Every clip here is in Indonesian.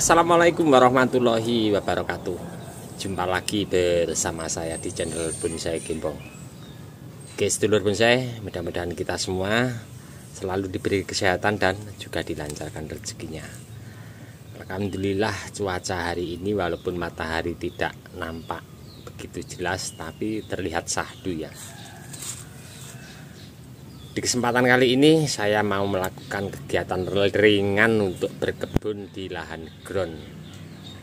Assalamualaikum warahmatullahi wabarakatuh. Jumpa lagi bersama saya di channel Bonsai Gembong. Oke sedulur bonsai, mudah-mudahan kita semua selalu diberi kesehatan dan juga dilancarkan rezekinya. Alhamdulillah cuaca hari ini walaupun matahari tidak nampak begitu jelas, tapi terlihat syahdu ya. Di kesempatan kali ini saya mau melakukan kegiatan ringan untuk berkebun di lahan ground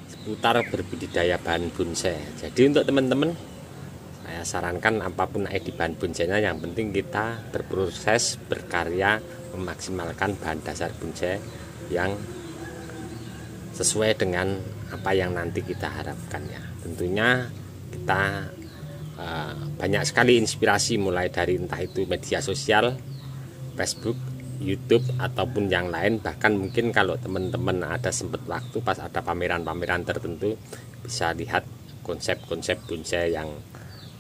seputar berbudidaya bahan bonsai. Jadi untuk teman-teman saya sarankan apapun di bahan bonsainya, yang penting kita berproses, berkarya, memaksimalkan bahan dasar bonsai yang sesuai dengan apa yang nanti kita harapkan ya. Tentunya kita banyak sekali inspirasi, mulai dari entah itu media sosial, Facebook, YouTube ataupun yang lain. Bahkan mungkin kalau teman-teman ada sempat waktu pas ada pameran-pameran tertentu, bisa lihat konsep-konsep bonsai yang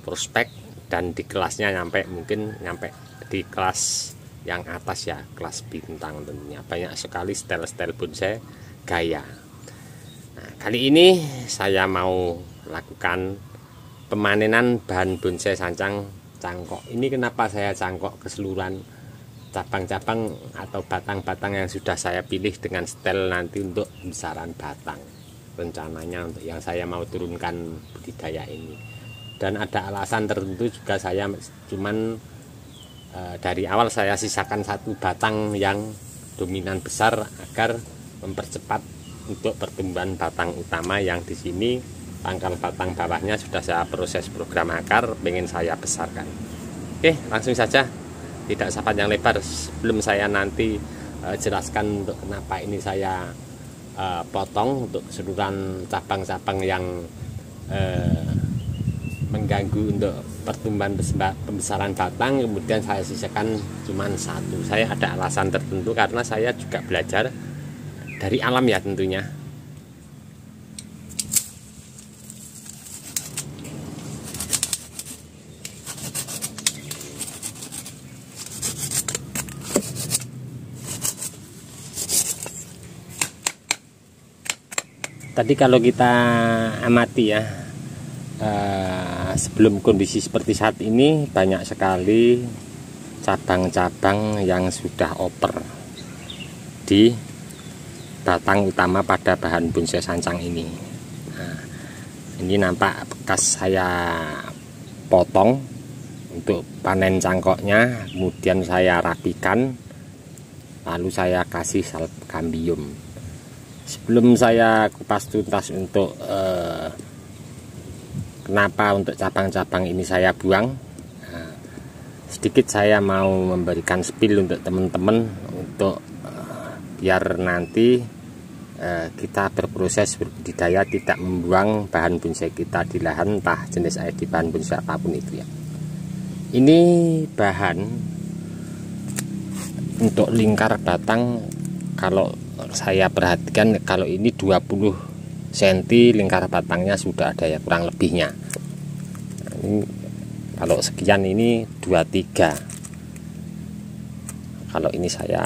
prospek, dan di kelasnya mungkin nyampe di kelas yang atas ya, kelas bintang. Tentunya banyak sekali style-style bonsai gaya. Nah, kali ini saya mau lakukan pemanenan bahan bonsai sancang cangkok. Ini kenapa saya cangkok keseluruhan cabang-cabang atau batang-batang yang sudah saya pilih dengan setel nanti untuk pembesaran batang. Rencananya untuk yang saya mau turunkan budidaya ini. Dan ada alasan tertentu juga, saya cuman dari awal saya sisakan satu batang yang dominan besar agar mempercepat untuk pertumbuhan batang utama yang di sini. Pangkal batang bawahnya sudah saya proses program akar, pengen saya besarkan. Oke, langsung saja, tidak usah panjang lebar. Sebelum saya nanti jelaskan untuk kenapa ini saya potong untuk keseluruhan cabang-cabang yang mengganggu untuk pertumbuhan pembesaran batang, kemudian saya sisakan cuma satu. Saya ada alasan tertentu karena saya juga belajar dari alam ya tentunya. Tadi kalau kita amati ya, sebelum kondisi seperti saat ini, banyak sekali cabang-cabang yang sudah oper di batang utama pada bahan bonsai sancang ini. Nah, ini nampak bekas saya potong untuk panen cangkoknya, kemudian saya rapikan, lalu saya kasih salpkambium. Sebelum saya kupas tuntas untuk kenapa untuk cabang-cabang ini saya buang, sedikit saya mau memberikan spill untuk teman-teman, untuk biar nanti kita berproses berbudidaya tidak membuang bahan bonsai kita di lahan, entah jenis di bahan bonsai apapun itu ya. Ini bahan untuk lingkar batang, kalau saya perhatikan kalau ini 20 cm lingkar batangnya sudah ada ya, kurang lebihnya. Ini kalau sekian ini 23. Kalau ini saya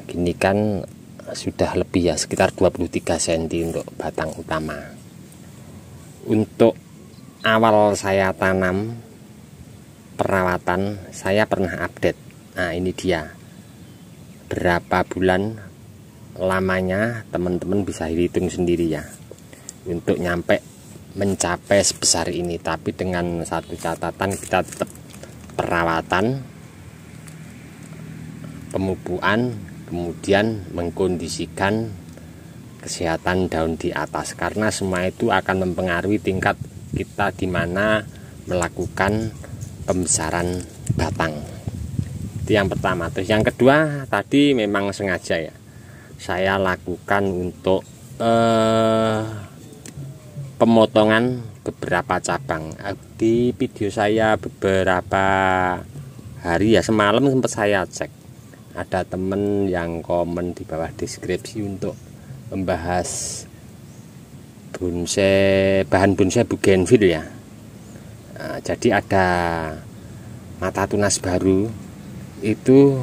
gini kan sudah lebih ya, sekitar 23 cm untuk batang utama. Untuk awal saya tanam perawatan, saya pernah update. Nah ini dia berapa bulan lamanya, teman-teman bisa hitung sendiri ya, untuk nyampe mencapai sebesar ini. Tapi dengan satu catatan, kita tetap perawatan, pemupukan, kemudian mengkondisikan kesehatan daun di atas, karena semua itu akan mempengaruhi tingkat kita di mana melakukan pembesaran batang. Itu yang pertama. Terus yang kedua, tadi memang sengaja ya saya lakukan untuk pemotongan beberapa cabang. Di video saya beberapa hari ya, semalam sempat saya cek, ada temen yang komen di bawah deskripsi untuk membahas bonsai, bahan bonsai bougainville ya. Nah, jadi ada mata tunas baru itu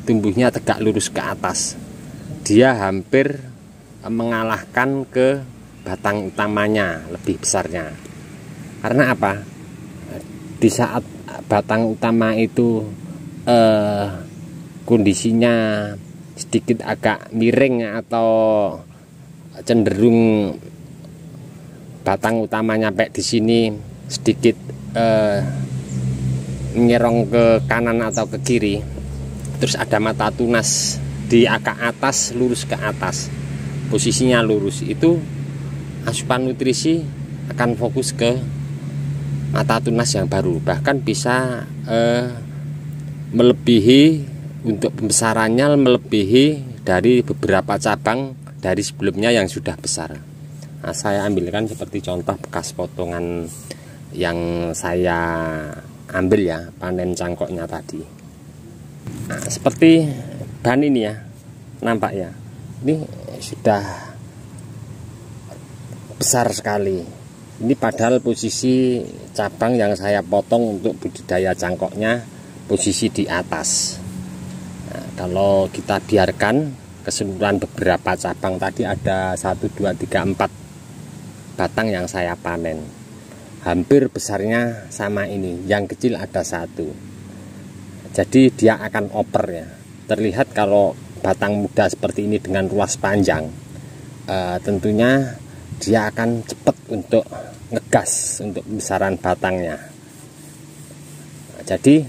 tumbuhnya tegak lurus ke atas. dia hampir mengalahkan ke batang utamanya, lebih besarnya. Karena apa? Di saat batang utama itu kondisinya sedikit agak miring atau cenderung batang utamanya sampai di sini sedikit nyerong ke kanan atau ke kiri, terus ada mata tunas di akar atas, lurus ke atas, posisinya lurus, itu asupan nutrisi akan fokus ke mata tunas yang baru, bahkan bisa melebihi untuk pembesarannya, melebihi dari beberapa cabang dari sebelumnya yang sudah besar. Nah, saya ambilkan seperti contoh bekas potongan yang saya ambil ya, panen cangkoknya tadi. Nah, seperti bahan ini ya, nampak ya, ini sudah besar sekali. Ini padahal posisi cabang yang saya potong untuk budidaya cangkoknya posisi di atas. Nah, kalau kita biarkan keseluruhan beberapa cabang tadi, ada 1, 2, 3, 4 batang yang saya panen, hampir besarnya sama ini, yang kecil ada 1. Jadi dia akan oper ya. Terlihat kalau batang muda seperti ini dengan ruas panjang, tentunya dia akan cepat untuk ngegas untuk pembesaran batangnya. Nah, jadi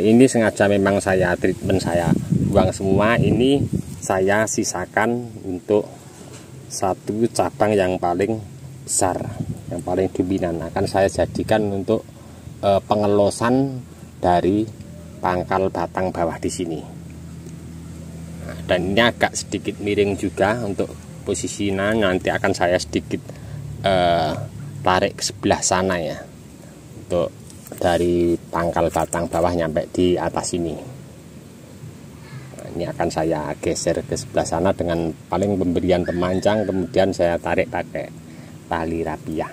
ini sengaja memang saya treatment, saya buang semua. Ini saya sisakan untuk 1 cabang yang paling besar, yang paling dominan, akan saya jadikan untuk pengelosan dari pangkal batang bawah di sini. Nah, dan ini agak sedikit miring juga untuk posisinya, nanti akan saya sedikit tarik ke sebelah sana ya, untuk dari pangkal batang bawah nyampe di atas ini. Nah, ini akan saya geser ke sebelah sana dengan paling pemberian pemanjang, kemudian saya tarik pakai tali rapiah.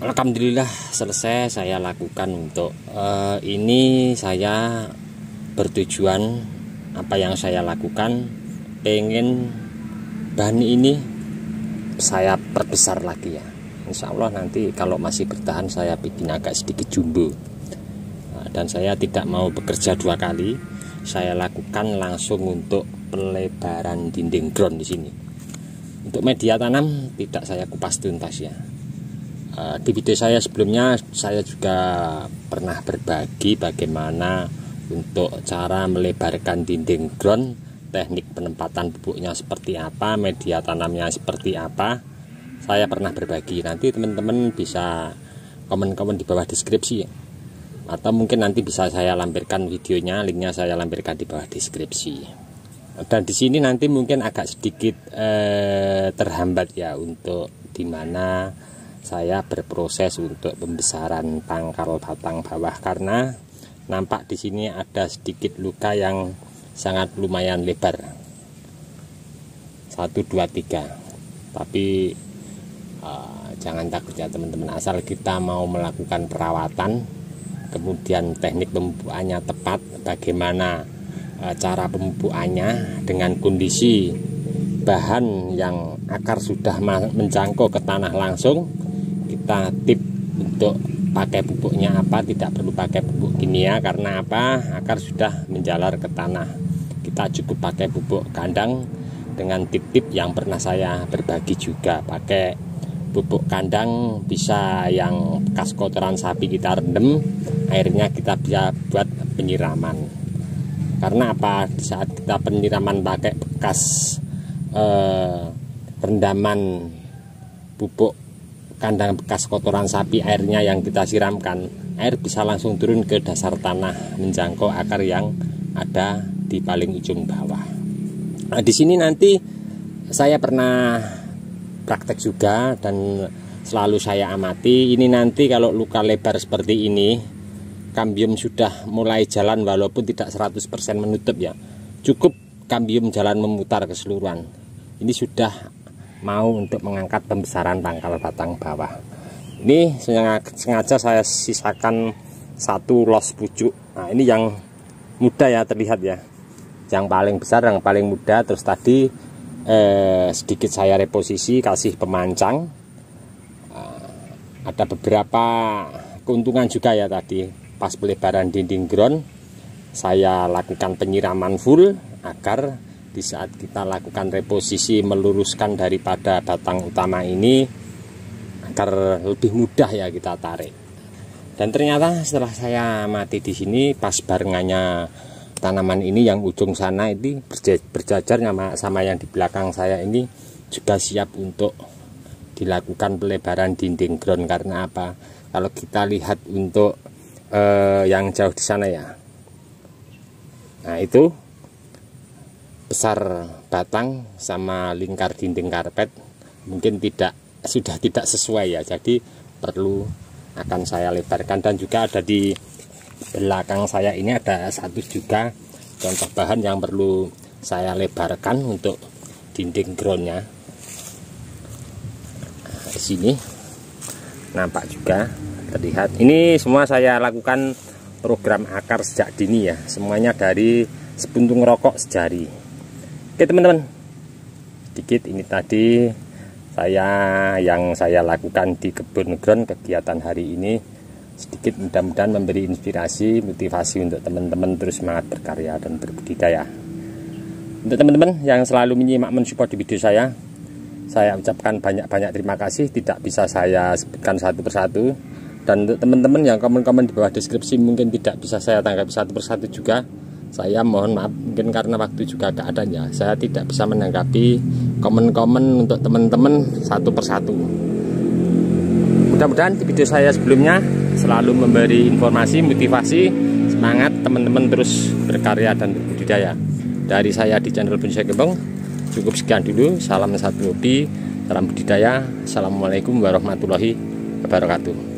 Alhamdulillah selesai saya lakukan untuk ini. Saya bertujuan, apa yang saya lakukan, pengen bahan ini saya perbesar lagi ya. Insya Allah nanti kalau masih bertahan saya bikin agak sedikit jumbo. Dan saya tidak mau bekerja 2 kali. Saya lakukan langsung untuk pelebaran dinding ground di sini. Untuk media tanam tidak saya kupas tuntas ya. Di video saya sebelumnya saya juga pernah berbagi bagaimana untuk cara melebarkan dinding ground, teknik penempatan pupuknya seperti apa, media tanamnya seperti apa. Saya pernah berbagi, nanti teman-teman bisa komen-komen di bawah deskripsi ya. Atau mungkin nanti bisa saya lampirkan videonya, linknya saya lampirkan di bawah deskripsi. Dan di sini nanti mungkin agak sedikit terhambat ya, untuk dimana saya berproses untuk pembesaran pangkal batang bawah, karena nampak di sini ada sedikit luka yang sangat lumayan lebar, 1, 2, 3. Tapi jangan takut ya teman-teman, asal kita mau melakukan perawatan, kemudian teknik pemupukannya tepat, bagaimana cara pemupukannya dengan kondisi bahan yang akar sudah menjangkau ke tanah langsung. Kita tip untuk pakai pupuknya apa, tidak perlu pakai pupuk kimia. Karena apa? Akar sudah menjalar ke tanah, kita cukup pakai pupuk kandang dengan tip-tip yang pernah saya berbagi juga. Pakai pupuk kandang bisa yang bekas kotoran sapi kita rendam, airnya kita bisa buat penyiraman. Karena apa? Di saat kita penyiraman pakai bekas rendaman pupuk kandang bekas kotoran sapi, airnya yang kita siramkan, air bisa langsung turun ke dasar tanah menjangkau akar yang ada di paling ujung bawah. Nah, di sini nanti saya pernah praktek juga dan selalu saya amati. Ini nanti kalau luka lebar seperti ini, kambium sudah mulai jalan walaupun tidak 100% menutup ya. Cukup kambium jalan memutar keseluruhan. Ini sudah mau untuk mengangkat pembesaran pangkal batang bawah. Ini sengaja saya sisakan satu los pucuk. Nah, ini yang muda ya, terlihat ya. Yang paling besar, yang paling muda. Terus tadi sedikit saya reposisi, kasih pemancang. Ada beberapa keuntungan juga ya tadi. Pas pelebaran dinding ground, saya lakukan penyiraman full agar di saat kita lakukan reposisi meluruskan daripada batang utama ini agar lebih mudah ya kita tarik. Dan ternyata setelah saya mati di sini, pas barengannya tanaman ini yang ujung sana ini berjajar sama yang di belakang saya ini juga siap untuk dilakukan pelebaran dinding ground. Karena apa? Kalau kita lihat untuk yang jauh di sana ya, nah itu besar batang sama lingkar dinding karpet mungkin sudah tidak sesuai ya, jadi perlu akan saya lebarkan. Dan juga ada di belakang saya ini ada satu juga contoh bahan yang perlu saya lebarkan untuk dinding groundnya. Di sini nampak juga terlihat. Ini semua saya lakukan program akar sejak dini ya, semuanya dari sepuntung rokok sejari. Oke teman-teman, sedikit ini tadi yang saya lakukan di kebun ground kegiatan hari ini, sedikit mudah-mudahan memberi inspirasi, motivasi untuk teman-teman terus semangat berkarya dan berbudidaya. Untuk teman-teman yang selalu menyimak mensupport di video saya ucapkan banyak-banyak terima kasih. Tidak bisa saya sebutkan satu persatu. Dan untuk teman-teman yang komen-komen di bawah deskripsi mungkin tidak bisa saya tanggapi satu persatu juga, saya mohon maaf, mungkin karena waktu juga keadaannya saya tidak bisa menanggapi komen-komen untuk teman-teman satu persatu. Mudah-mudahan di video saya sebelumnya selalu memberi informasi, motivasi, semangat teman-teman terus berkarya dan berbudidaya. Dari saya di channel Bonsai Gembong cukup sekian dulu. Salam satu hobi, salam budidaya. Assalamualaikum warahmatullahi wabarakatuh.